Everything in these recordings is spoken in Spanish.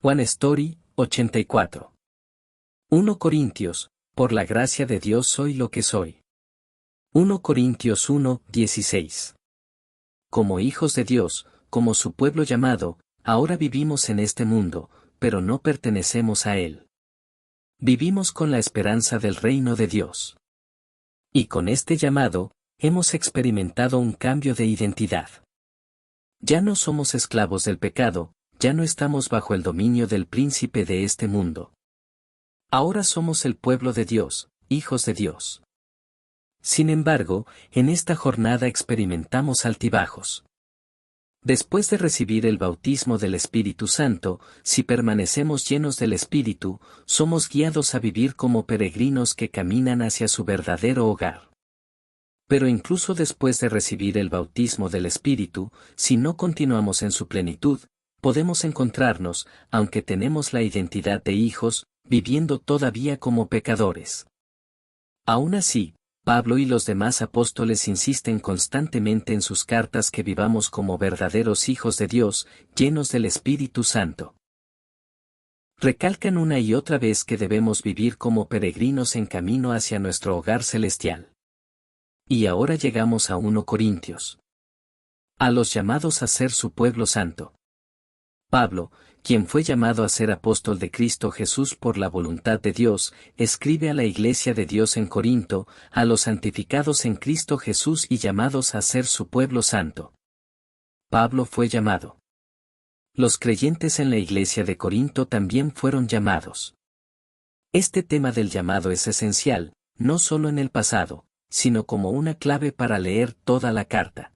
One Story, 84. 1 Corintios, por la gracia de Dios soy lo que soy. 1 Corintios 1, 16. Como hijos de Dios, como su pueblo llamado, ahora vivimos en este mundo, pero no pertenecemos a él. Vivimos con la esperanza del reino de Dios. Y con este llamado, hemos experimentado un cambio de identidad. Ya no somos esclavos del pecado, ya no estamos bajo el dominio del príncipe de este mundo. Ahora somos el pueblo de Dios, hijos de Dios. Sin embargo, en esta jornada experimentamos altibajos. Después de recibir el bautismo del Espíritu Santo, si permanecemos llenos del Espíritu, somos guiados a vivir como peregrinos que caminan hacia su verdadero hogar. Pero incluso después de recibir el bautismo del Espíritu, si no continuamos en su plenitud, podemos encontrarnos, aunque tenemos la identidad de hijos, viviendo todavía como pecadores. Aún así, Pablo y los demás apóstoles insisten constantemente en sus cartas que vivamos como verdaderos hijos de Dios, llenos del Espíritu Santo. Recalcan una y otra vez que debemos vivir como peregrinos en camino hacia nuestro hogar celestial. Y ahora llegamos a 1 Corintios. A los llamados a ser su pueblo santo. Pablo, quien fue llamado a ser apóstol de Cristo Jesús por la voluntad de Dios, escribe a la Iglesia de Dios en Corinto, a los santificados en Cristo Jesús y llamados a ser su pueblo santo. Pablo fue llamado. Los creyentes en la Iglesia de Corinto también fueron llamados. Este tema del llamado es esencial, no solo en el pasado, sino como una clave para leer toda la carta.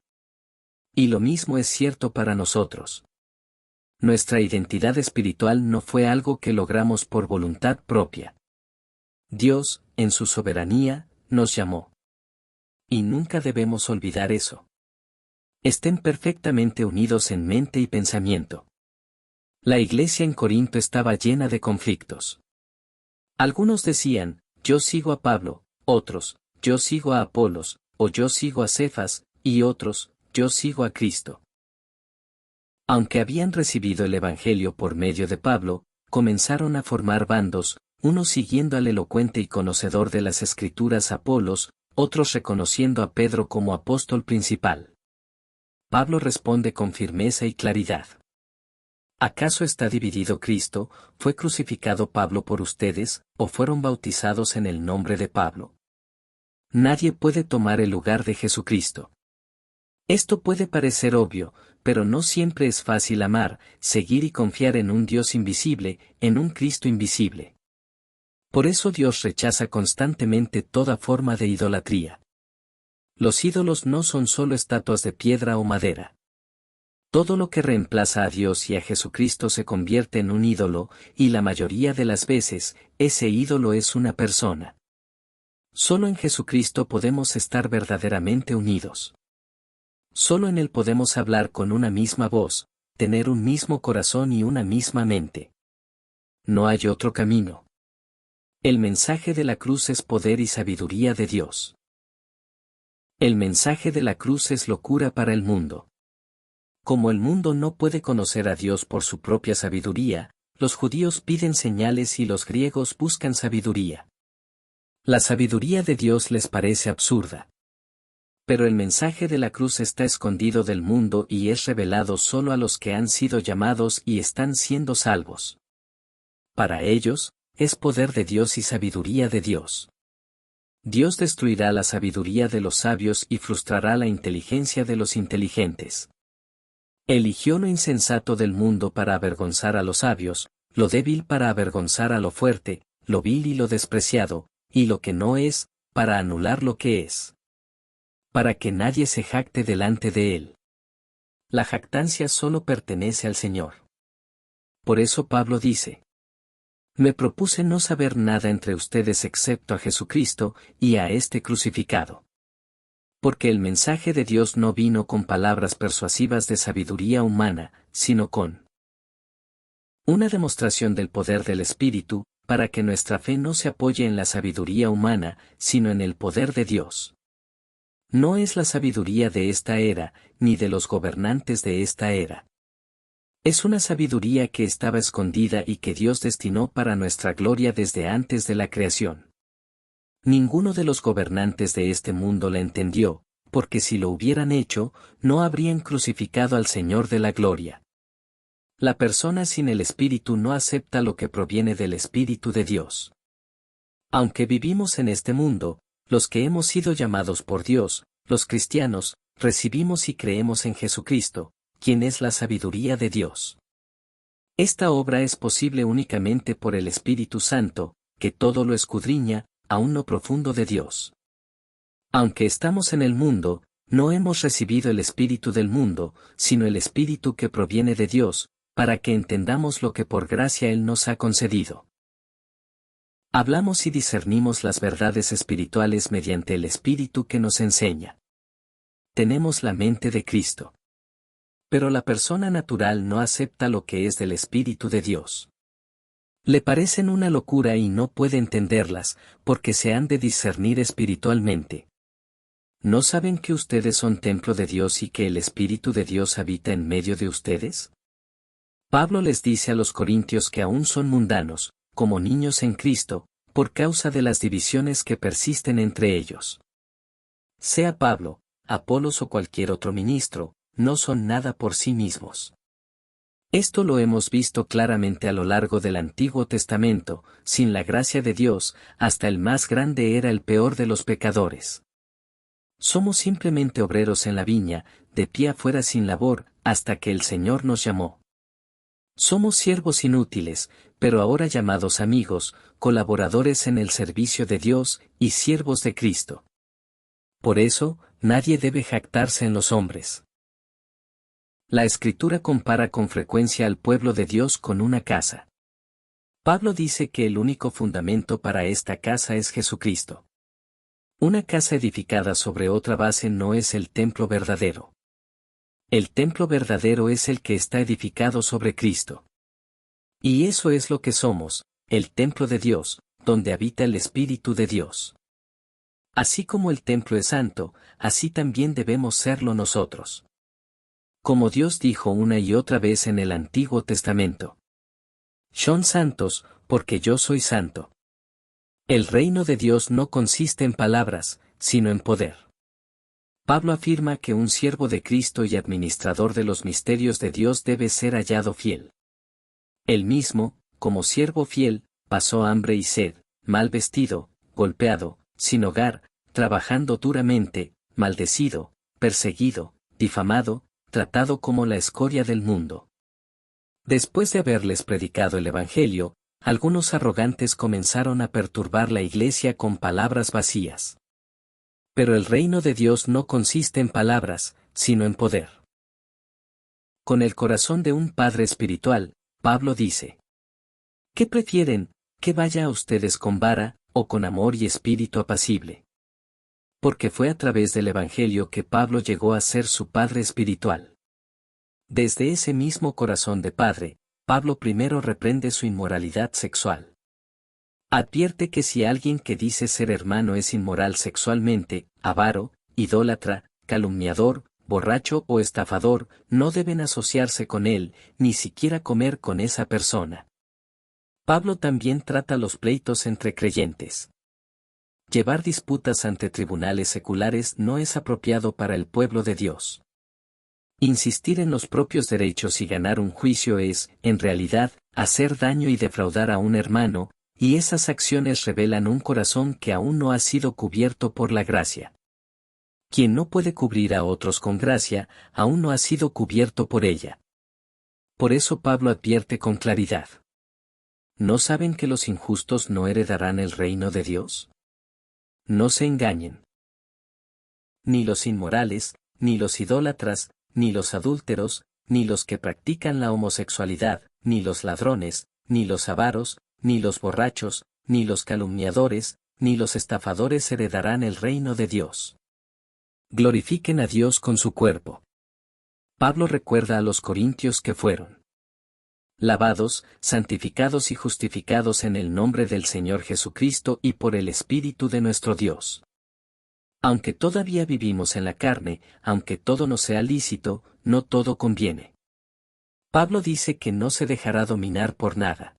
Y lo mismo es cierto para nosotros. Nuestra identidad espiritual no fue algo que logramos por voluntad propia. Dios, en su soberanía, nos llamó. Y nunca debemos olvidar eso. Estén perfectamente unidos en mente y pensamiento. La iglesia en Corinto estaba llena de conflictos. Algunos decían, yo sigo a Pablo, otros, yo sigo a Apolos, o yo sigo a Cefas, y otros, yo sigo a Cristo. Aunque habían recibido el Evangelio por medio de Pablo, comenzaron a formar bandos, unos siguiendo al elocuente y conocedor de las Escrituras Apolos, otros reconociendo a Pedro como apóstol principal. Pablo responde con firmeza y claridad. ¿Acaso está dividido Cristo? ¿Fue crucificado Pablo por ustedes, o fueron bautizados en el nombre de Pablo? Nadie puede tomar el lugar de Jesucristo. Esto puede parecer obvio, pero no siempre es fácil amar, seguir y confiar en un Dios invisible, en un Cristo invisible. Por eso Dios rechaza constantemente toda forma de idolatría. Los ídolos no son solo estatuas de piedra o madera. Todo lo que reemplaza a Dios y a Jesucristo se convierte en un ídolo, y la mayoría de las veces, ese ídolo es una persona. Solo en Jesucristo podemos estar verdaderamente unidos. Solo en Él podemos hablar con una misma voz, tener un mismo corazón y una misma mente. No hay otro camino. El mensaje de la cruz es poder y sabiduría de Dios. El mensaje de la cruz es locura para el mundo. Como el mundo no puede conocer a Dios por su propia sabiduría, los judíos piden señales y los griegos buscan sabiduría. La sabiduría de Dios les parece absurda. Pero el mensaje de la cruz está escondido del mundo y es revelado solo a los que han sido llamados y están siendo salvos. Para ellos, es poder de Dios y sabiduría de Dios. Dios destruirá la sabiduría de los sabios y frustrará la inteligencia de los inteligentes. Eligió lo insensato del mundo para avergonzar a los sabios, lo débil para avergonzar a lo fuerte, lo vil y lo despreciado, y lo que no es, para anular lo que es. Para que nadie se jacte delante de él. La jactancia solo pertenece al Señor. Por eso Pablo dice: me propuse no saber nada entre ustedes excepto a Jesucristo y a este crucificado. Porque el mensaje de Dios no vino con palabras persuasivas de sabiduría humana, sino con una demostración del poder del Espíritu, para que nuestra fe no se apoye en la sabiduría humana, sino en el poder de Dios. No es la sabiduría de esta era, ni de los gobernantes de esta era. Es una sabiduría que estaba escondida y que Dios destinó para nuestra gloria desde antes de la creación. Ninguno de los gobernantes de este mundo la entendió, porque si lo hubieran hecho, no habrían crucificado al Señor de la gloria. La persona sin el Espíritu no acepta lo que proviene del Espíritu de Dios. Aunque vivimos en este mundo, los que hemos sido llamados por Dios, los cristianos, recibimos y creemos en Jesucristo, quien es la sabiduría de Dios. Esta obra es posible únicamente por el Espíritu Santo, que todo lo escudriña, aún lo profundo de Dios. Aunque estamos en el mundo, no hemos recibido el Espíritu del mundo, sino el Espíritu que proviene de Dios, para que entendamos lo que por gracia Él nos ha concedido. Hablamos y discernimos las verdades espirituales mediante el Espíritu que nos enseña. Tenemos la mente de Cristo. Pero la persona natural no acepta lo que es del Espíritu de Dios. Le parecen una locura y no puede entenderlas, porque se han de discernir espiritualmente. ¿No saben que ustedes son templo de Dios y que el Espíritu de Dios habita en medio de ustedes? Pablo les dice a los corintios que aún son mundanos, como niños en Cristo, por causa de las divisiones que persisten entre ellos. Sea Pablo, Apolos o cualquier otro ministro, no son nada por sí mismos. Esto lo hemos visto claramente a lo largo del Antiguo Testamento, sin la gracia de Dios, hasta el más grande era el peor de los pecadores. Somos simplemente obreros en la viña, de pie afuera sin labor, hasta que el Señor nos llamó. Somos siervos inútiles, pero ahora llamados amigos, colaboradores en el servicio de Dios y siervos de Cristo. Por eso, nadie debe jactarse en los hombres. La Escritura compara con frecuencia al pueblo de Dios con una casa. Pablo dice que el único fundamento para esta casa es Jesucristo. Una casa edificada sobre otra base no es el templo verdadero. El templo verdadero es el que está edificado sobre Cristo. Y eso es lo que somos, el templo de Dios, donde habita el Espíritu de Dios. Así como el templo es santo, así también debemos serlo nosotros. Como Dios dijo una y otra vez en el Antiguo Testamento. Son santos, porque yo soy santo. El reino de Dios no consiste en palabras, sino en poder. Pablo afirma que un siervo de Cristo y administrador de los misterios de Dios debe ser hallado fiel. Él mismo, como siervo fiel, pasó hambre y sed, mal vestido, golpeado, sin hogar, trabajando duramente, maldecido, perseguido, difamado, tratado como la escoria del mundo. Después de haberles predicado el Evangelio, algunos arrogantes comenzaron a perturbar la iglesia con palabras vacías. Pero el reino de Dios no consiste en palabras, sino en poder. Con el corazón de un padre espiritual, Pablo dice: ¿qué prefieren, que vaya a ustedes con vara, o con amor y espíritu apacible? Porque fue a través del Evangelio que Pablo llegó a ser su padre espiritual. Desde ese mismo corazón de padre, Pablo primero reprende su inmoralidad sexual. Advierte que si alguien que dice ser hermano es inmoral sexualmente, avaro, idólatra, calumniador, borracho o estafador, no deben asociarse con él, ni siquiera comer con esa persona. Pablo también trata los pleitos entre creyentes. Llevar disputas ante tribunales seculares no es apropiado para el pueblo de Dios. Insistir en los propios derechos y ganar un juicio es, en realidad, hacer daño y defraudar a un hermano, y esas acciones revelan un corazón que aún no ha sido cubierto por la gracia. Quien no puede cubrir a otros con gracia, aún no ha sido cubierto por ella. Por eso Pablo advierte con claridad. ¿No saben que los injustos no heredarán el reino de Dios? No se engañen. Ni los inmorales, ni los idólatras, ni los adúlteros, ni los que practican la homosexualidad, ni los ladrones, ni los avaros, ni los borrachos, ni los calumniadores, ni los estafadores heredarán el reino de Dios. Glorifiquen a Dios con su cuerpo. Pablo recuerda a los corintios que fueron lavados, santificados y justificados en el nombre del Señor Jesucristo y por el Espíritu de nuestro Dios. Aunque todavía vivimos en la carne, aunque todo nos sea lícito, no todo conviene. Pablo dice que no se dejará dominar por nada.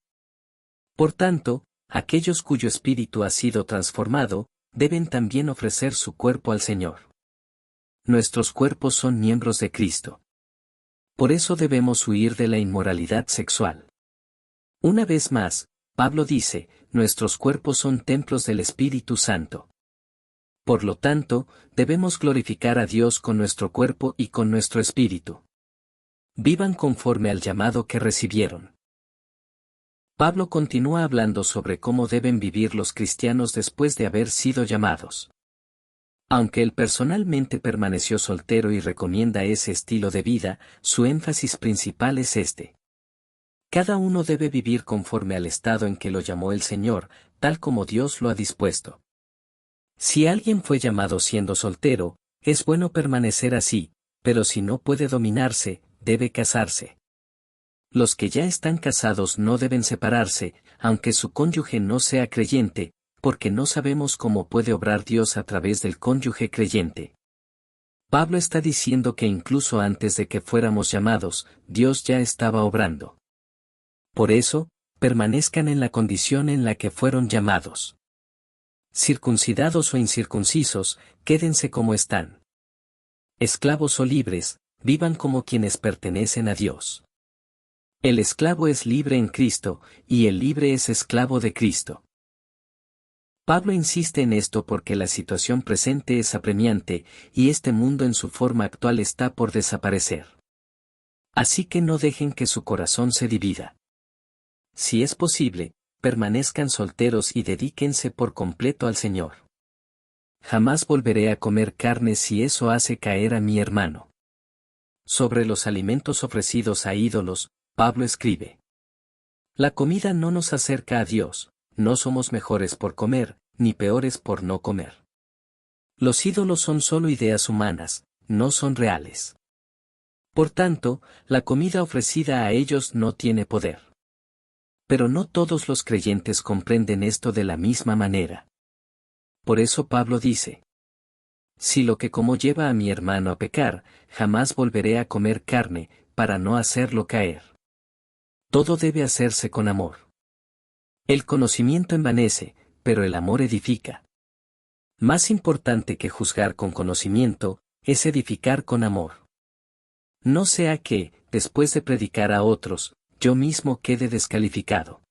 Por tanto, aquellos cuyo espíritu ha sido transformado, deben también ofrecer su cuerpo al Señor. Nuestros cuerpos son miembros de Cristo. Por eso debemos huir de la inmoralidad sexual. Una vez más, Pablo dice, nuestros cuerpos son templos del Espíritu Santo. Por lo tanto, debemos glorificar a Dios con nuestro cuerpo y con nuestro espíritu. Vivan conforme al llamado que recibieron. Pablo continúa hablando sobre cómo deben vivir los cristianos después de haber sido llamados. Aunque él personalmente permaneció soltero y recomienda ese estilo de vida, su énfasis principal es este. Cada uno debe vivir conforme al estado en que lo llamó el Señor, tal como Dios lo ha dispuesto. Si alguien fue llamado siendo soltero, es bueno permanecer así, pero si no puede dominarse, debe casarse. Los que ya están casados no deben separarse, aunque su cónyuge no sea creyente, porque no sabemos cómo puede obrar Dios a través del cónyuge creyente. Pablo está diciendo que incluso antes de que fuéramos llamados, Dios ya estaba obrando. Por eso, permanezcan en la condición en la que fueron llamados. Circuncidados o incircuncisos, quédense como están. Esclavos o libres, vivan como quienes pertenecen a Dios. El esclavo es libre en Cristo, y el libre es esclavo de Cristo. Pablo insiste en esto porque la situación presente es apremiante, y este mundo en su forma actual está por desaparecer. Así que no dejen que su corazón se divida. Si es posible, permanezcan solteros y dedíquense por completo al Señor. Jamás volveré a comer carne si eso hace caer a mi hermano. Sobre los alimentos ofrecidos a ídolos, Pablo escribe: la comida no nos acerca a Dios, no somos mejores por comer, ni peores por no comer. Los ídolos son solo ideas humanas, no son reales. Por tanto, la comida ofrecida a ellos no tiene poder. Pero no todos los creyentes comprenden esto de la misma manera. Por eso Pablo dice: si lo que como lleva a mi hermano a pecar, jamás volveré a comer carne, para no hacerlo caer. Todo debe hacerse con amor. El conocimiento envanece, pero el amor edifica. Más importante que juzgar con conocimiento, es edificar con amor. No sea que, después de predicar a otros, yo mismo quede descalificado.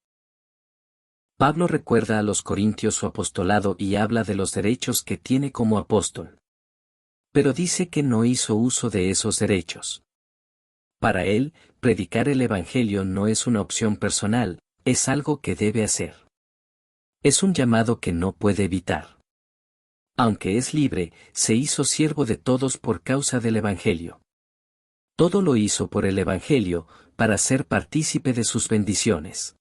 Pablo recuerda a los corintios su apostolado y habla de los derechos que tiene como apóstol. Pero dice que no hizo uso de esos derechos. Para él, predicar el Evangelio no es una opción personal, es algo que debe hacer. Es un llamado que no puede evitar. Aunque es libre, se hizo siervo de todos por causa del Evangelio. Todo lo hizo por el Evangelio, para ser partícipe de sus bendiciones.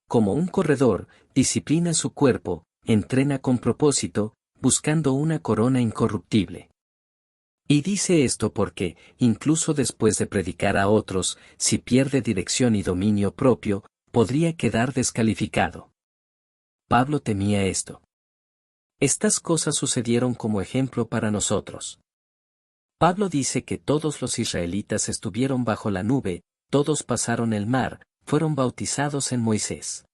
Como un corredor, disciplina su cuerpo, entrena con propósito, buscando una corona incorruptible. Y dice esto porque, incluso después de predicar a otros, si pierde dirección y dominio propio, podría quedar descalificado. Pablo temía esto. Estas cosas sucedieron como ejemplo para nosotros. Pablo dice que todos los israelitas estuvieron bajo la nube, todos pasaron el mar, fueron bautizados en Moisés.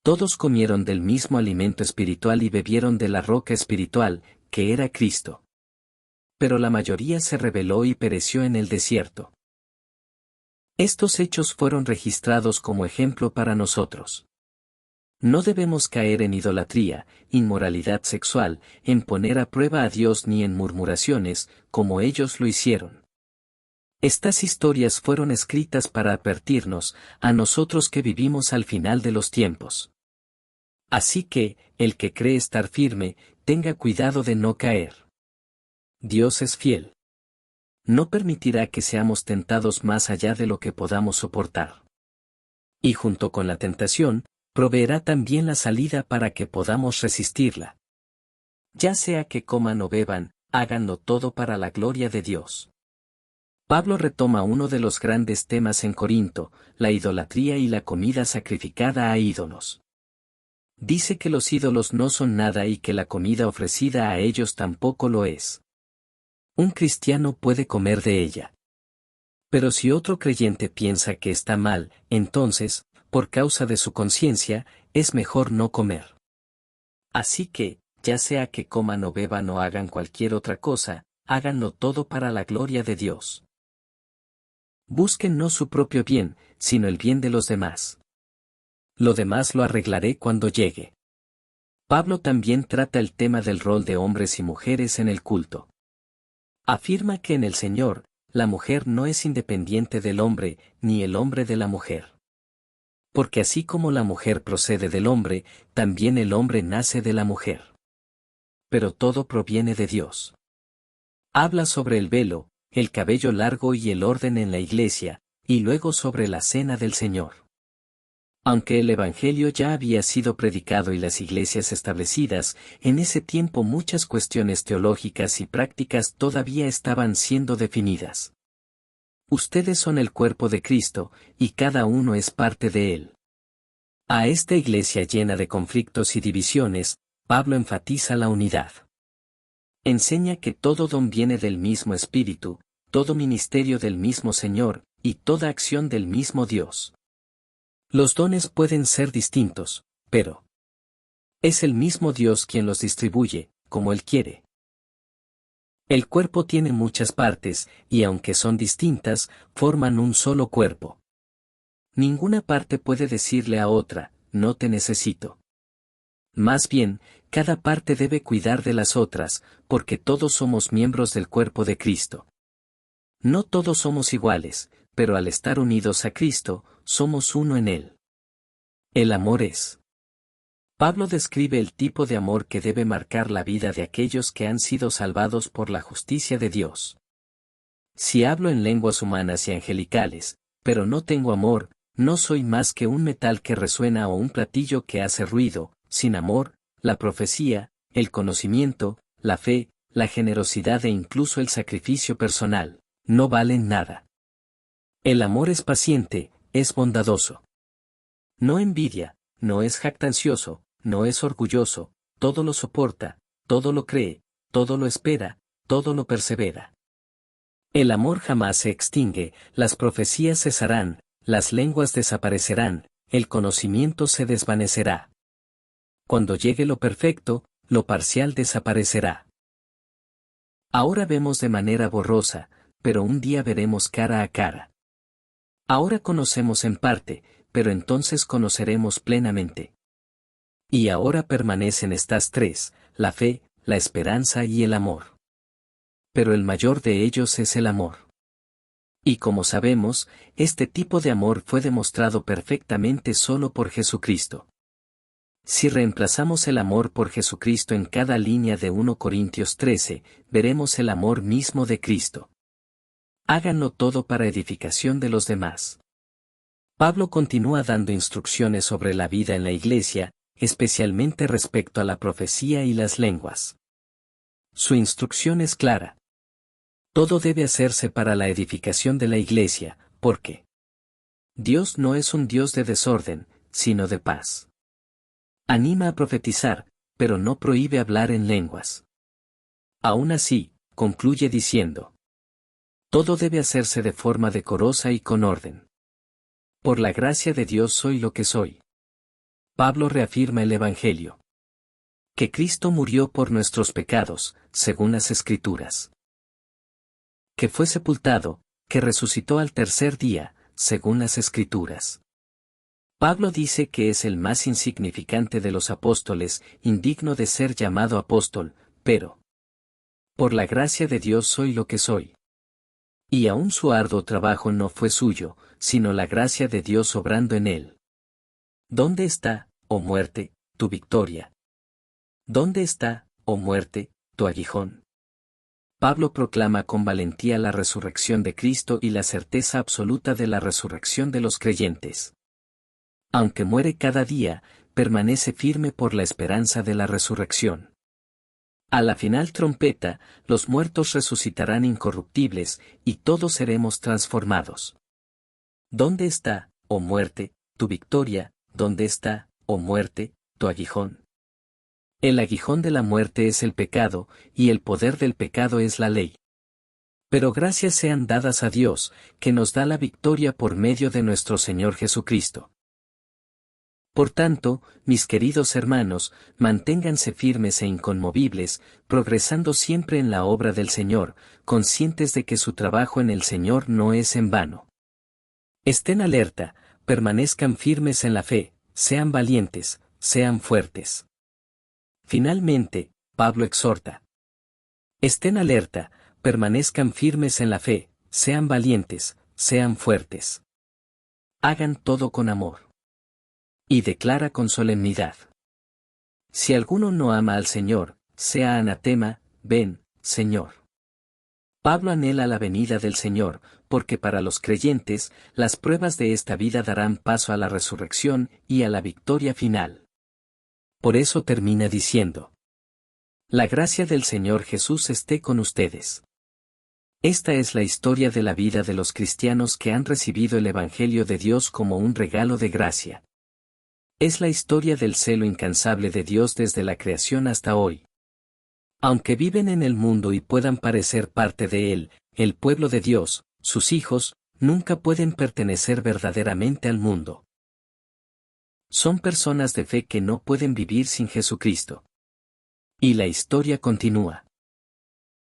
Todos comieron del mismo alimento espiritual y bebieron de la roca espiritual, que era Cristo. Pero la mayoría se rebeló y pereció en el desierto. Estos hechos fueron registrados como ejemplo para nosotros. No debemos caer en idolatría, inmoralidad sexual, en poner a prueba a Dios ni en murmuraciones, como ellos lo hicieron. Estas historias fueron escritas para advertirnos, a nosotros que vivimos al final de los tiempos. Así que, el que cree estar firme, tenga cuidado de no caer. Dios es fiel. No permitirá que seamos tentados más allá de lo que podamos soportar. Y junto con la tentación, proveerá también la salida para que podamos resistirla. Ya sea que coman o beban, háganlo todo para la gloria de Dios. Pablo retoma uno de los grandes temas en Corinto, la idolatría y la comida sacrificada a ídolos. Dice que los ídolos no son nada y que la comida ofrecida a ellos tampoco lo es. Un cristiano puede comer de ella. Pero si otro creyente piensa que está mal, entonces, por causa de su conciencia, es mejor no comer. Así que, ya sea que coman o beban o hagan cualquier otra cosa, háganlo todo para la gloria de Dios. Busquen no su propio bien, sino el bien de los demás. Lo demás lo arreglaré cuando llegue. Pablo también trata el tema del rol de hombres y mujeres en el culto. Afirma que en el Señor, la mujer no es independiente del hombre, ni el hombre de la mujer. Porque así como la mujer procede del hombre, también el hombre nace de la mujer. Pero todo proviene de Dios. Habla sobre el velo, el cabello largo y el orden en la iglesia, y luego sobre la cena del Señor. Aunque el Evangelio ya había sido predicado y las iglesias establecidas, en ese tiempo muchas cuestiones teológicas y prácticas todavía estaban siendo definidas. Ustedes son el cuerpo de Cristo, y cada uno es parte de él. A esta iglesia llena de conflictos y divisiones, Pablo enfatiza la unidad. Enseña que todo don viene del mismo Espíritu, todo ministerio del mismo Señor, y toda acción del mismo Dios. Los dones pueden ser distintos, pero es el mismo Dios quien los distribuye, como Él quiere. El cuerpo tiene muchas partes, y aunque son distintas, forman un solo cuerpo. Ninguna parte puede decirle a otra, no te necesito. Más bien, cada parte debe cuidar de las otras, porque todos somos miembros del cuerpo de Cristo. No todos somos iguales, pero al estar unidos a Cristo, somos uno en Él. El amor es. Pablo describe el tipo de amor que debe marcar la vida de aquellos que han sido salvados por la justicia de Dios. Si hablo en lenguas humanas y angelicales, pero no tengo amor, no soy más que un metal que resuena o un platillo que hace ruido. Sin amor, la profecía, el conocimiento, la fe, la generosidad e incluso el sacrificio personal, no valen nada. El amor es paciente, es bondadoso. No envidia, no es jactancioso, no es orgulloso, todo lo soporta, todo lo cree, todo lo espera, todo lo persevera. El amor jamás se extingue, las profecías cesarán, las lenguas desaparecerán, el conocimiento se desvanecerá. Cuando llegue lo perfecto, lo parcial desaparecerá. Ahora vemos de manera borrosa, pero un día veremos cara a cara. Ahora conocemos en parte, pero entonces conoceremos plenamente. Y ahora permanecen estas tres, la fe, la esperanza y el amor. Pero el mayor de ellos es el amor. Y como sabemos, este tipo de amor fue demostrado perfectamente solo por Jesucristo. Si reemplazamos el amor por Jesucristo en cada línea de 1 Corintios 13, veremos el amor mismo de Cristo. Háganlo todo para edificación de los demás. Pablo continúa dando instrucciones sobre la vida en la iglesia, especialmente respecto a la profecía y las lenguas. Su instrucción es clara. Todo debe hacerse para la edificación de la iglesia, porque Dios no es un Dios de desorden, sino de paz. Anima a profetizar, pero no prohíbe hablar en lenguas. Aún así, concluye diciendo: todo debe hacerse de forma decorosa y con orden. Por la gracia de Dios soy lo que soy. Pablo reafirma el Evangelio. Que Cristo murió por nuestros pecados, según las Escrituras. Que fue sepultado, que resucitó al tercer día, según las Escrituras. Pablo dice que es el más insignificante de los apóstoles, indigno de ser llamado apóstol, pero por la gracia de Dios soy lo que soy. Y aún su arduo trabajo no fue suyo, sino la gracia de Dios obrando en él. ¿Dónde está, oh muerte, tu victoria? ¿Dónde está, oh muerte, tu aguijón? Pablo proclama con valentía la resurrección de Cristo y la certeza absoluta de la resurrección de los creyentes. Aunque muere cada día, permanece firme por la esperanza de la resurrección. A la final trompeta, los muertos resucitarán incorruptibles, y todos seremos transformados. ¿Dónde está, oh muerte, tu victoria? ¿Dónde está, oh muerte, tu aguijón? El aguijón de la muerte es el pecado, y el poder del pecado es la ley. Pero gracias sean dadas a Dios, que nos da la victoria por medio de nuestro Señor Jesucristo. Por tanto, mis queridos hermanos, manténganse firmes e inconmovibles, progresando siempre en la obra del Señor, conscientes de que su trabajo en el Señor no es en vano. Estén alerta, permanezcan firmes en la fe, sean valientes, sean fuertes. Finalmente, Pablo exhorta. Estén alerta, permanezcan firmes en la fe, sean valientes, sean fuertes. Hagan todo con amor. Y declara con solemnidad. Si alguno no ama al Señor, sea anatema, ven, Señor. Pablo anhela la venida del Señor, porque para los creyentes, las pruebas de esta vida darán paso a la resurrección y a la victoria final. Por eso termina diciendo: la gracia del Señor Jesús esté con ustedes. Esta es la historia de la vida de los cristianos que han recibido el Evangelio de Dios como un regalo de gracia. Es la historia del celo incansable de Dios desde la creación hasta hoy. Aunque viven en el mundo y puedan parecer parte de él, el pueblo de Dios, sus hijos, nunca pueden pertenecer verdaderamente al mundo. Son personas de fe que no pueden vivir sin Jesucristo. Y la historia continúa.